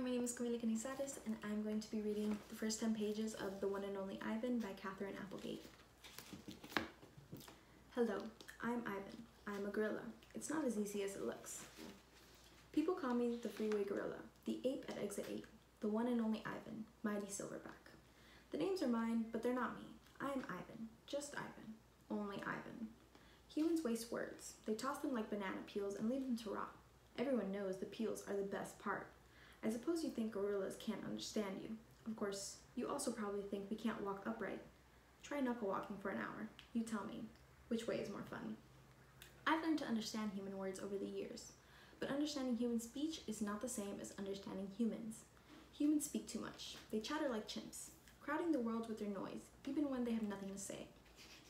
my name is Camila Canizares, and I'm going to be reading the first 10 pages of The One and Only Ivan by Catherine Applegate. Hello, I'm Ivan. I'm a gorilla. It's not as easy as it looks. People call me the freeway gorilla, the ape at exit 8, the one and only Ivan, mighty silverback. The names are mine, but they're not me. I am Ivan, just Ivan, only Ivan. Humans waste words. They toss them like banana peels and leave them to rot. Everyone knows the peels are the best part. I suppose you think gorillas can't understand you. Of course, you also probably think we can't walk upright. Try knuckle walking for an hour. You tell me, which way is more fun? I've learned to understand human words over the years, but understanding human speech is not the same as understanding humans. Humans speak too much. They chatter like chimps, crowding the world with their noise, even when they have nothing to say.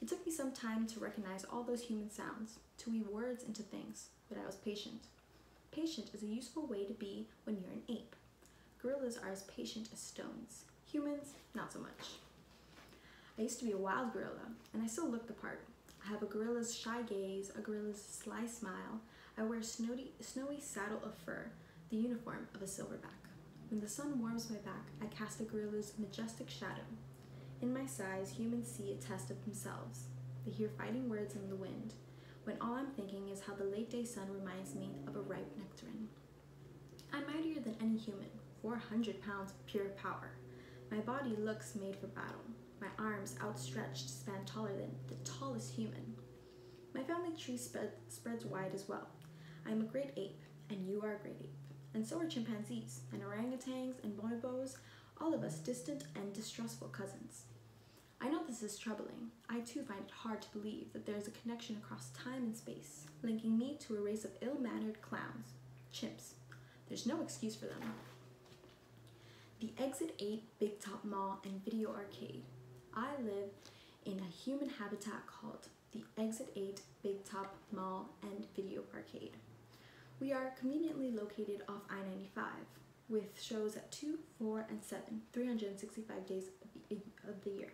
It took me some time to recognize all those human sounds, to weave words into things, but I was patient. Patient is a useful way to be when you're an ape. Gorillas are as patient as stones. Humans, not so much. I used to be a wild gorilla, and I still look the part. I have a gorilla's shy gaze, a gorilla's sly smile. I wear a snowy saddle of fur, the uniform of a silverback. When the sun warms my back, I cast a gorilla's majestic shadow. In my size, humans see a test of themselves. They hear fighting words in the wind, when all I'm thinking is how the late day sun reminds me of a ripe nectarine. I'm mightier than any human, 400 pounds of pure power. My body looks made for battle. My arms outstretched stand taller than the tallest human. My family tree spreads wide as well. I am a great ape, and you are a great ape. And so are chimpanzees, and orangutans, and bonobos, all of us distant and distrustful cousins. I know this is troubling. I too find it hard to believe that there is a connection across time and space, linking me to a race of ill-mannered clowns, chimps. There's no excuse for them. The Exit 8 Big Top Mall and Video Arcade. I live in a human habitat called the Exit 8 Big Top Mall and Video Arcade. We are conveniently located off I-95, with shows at 2, 4, and 7, 365 days of the year.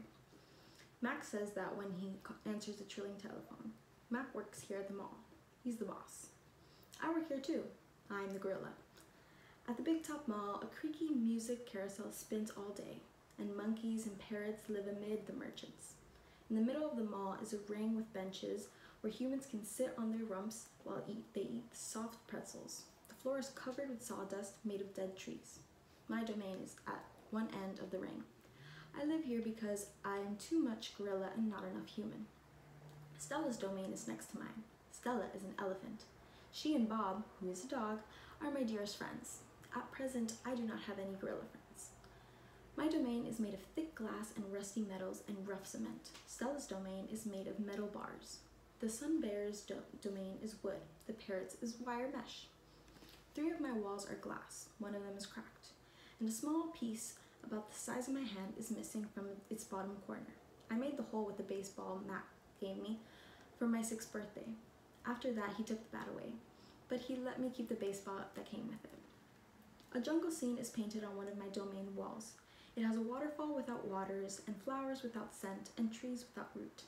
Mac says that when he answers the trilling telephone. Mac works here at the mall. He's the boss. I work here too. I'm the gorilla. At the Big Top Mall, a creaky music carousel spins all day, and monkeys and parrots live amid the merchants. In the middle of the mall is a ring with benches where humans can sit on their rumps while they eat soft pretzels. The floor is covered with sawdust made of dead trees. My domain is at one end of the ring. I live here because I am too much gorilla and not enough human. Stella's domain is next to mine. Stella is an elephant. She and Bob, who is a dog, are my dearest friends. At present, I do not have any gorilla friends. My domain is made of thick glass and rusty metals and rough cement. Stella's domain is made of metal bars. The sun bear's domain is wood. The parrot's is wire mesh. 3 of my walls are glass. 1 of them is cracked, and a small piece about the size of my hand is missing from its bottom corner. I made the hole with the baseball Mac gave me for my 6th birthday. After that, he took the bat away, but he let me keep the baseball that came with it. A jungle scene is painted on one of my domain walls. It has a waterfall without waters, and flowers without scent, and trees without root.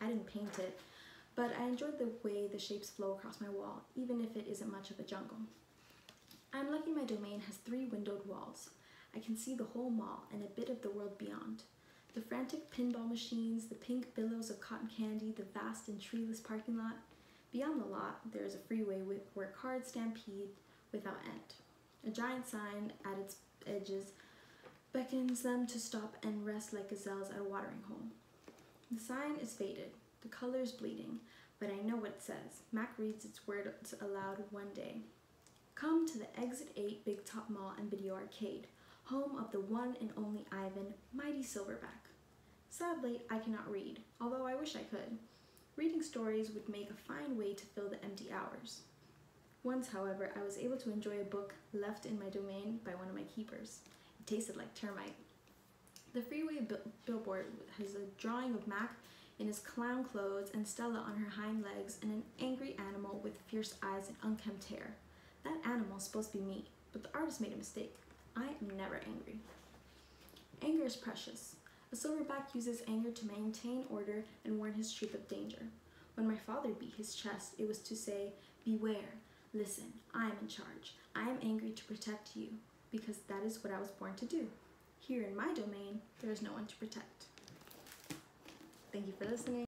I didn't paint it, but I enjoyed the way the shapes flow across my wall, even if it isn't much of a jungle. I'm lucky my domain has 3 windowed walls. I can see the whole mall and a bit of the world beyond. The frantic pinball machines, the pink billows of cotton candy, the vast and treeless parking lot. Beyond the lot, there is a freeway where cars stampede without end. A giant sign at its edges beckons them to stop and rest like gazelles at a watering hole. The sign is faded, the colors bleeding, but I know what it says. Mac reads its words aloud one day. Come to the Exit 8 Big Top Mall and Video Arcade, home of the one and only Ivan, mighty silverback. Sadly, I cannot read, although I wish I could. Reading stories would make a fine way to fill the empty hours. Once, however, I was able to enjoy a book left in my domain by one of my keepers. It tasted like termite. The freeway billboard has a drawing of Mac in his clown clothes and Stella on her hind legs and an angry animal with fierce eyes and unkempt hair. That animal is supposed to be me, but the artist made a mistake. I am never angry. Anger is precious. A silverback uses anger to maintain order and warn his troop of danger. When my father beat his chest, it was to say, beware, listen, I am in charge. I am angry to protect you. because that is what I was born to do. Here in my domain, there is no one to protect. Thank you for listening.